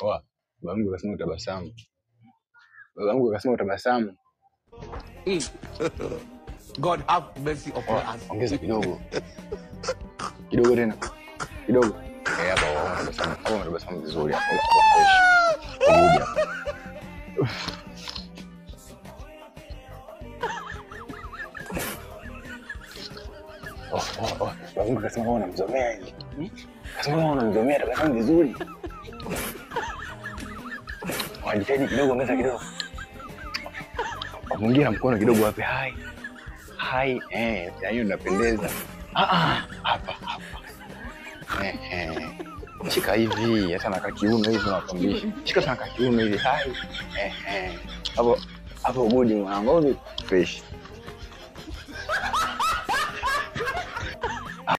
Oa, babangu akasema utabasamu. Babangu akasema utabasamu. God have mercy upon us. Ongeza kidogo. Kidogo tena. Kidogo. Hapa utabasamu. Hapo utabasamu vizuri hapo. Pamoja. Babangu akasema unamzomea hivi. Akasema unamzomea tabasamu vizuri. Wajitahidi kidogo, ongeza kidogo. Mwingine na mkono kidogo wape hai. Hai, na hiyo inapendeza. Hapa. Shika hivi, hata na kiuno hivi nakwambia. Shika sana kiuno hivi, hai. Hapo good mwanangu, fresh.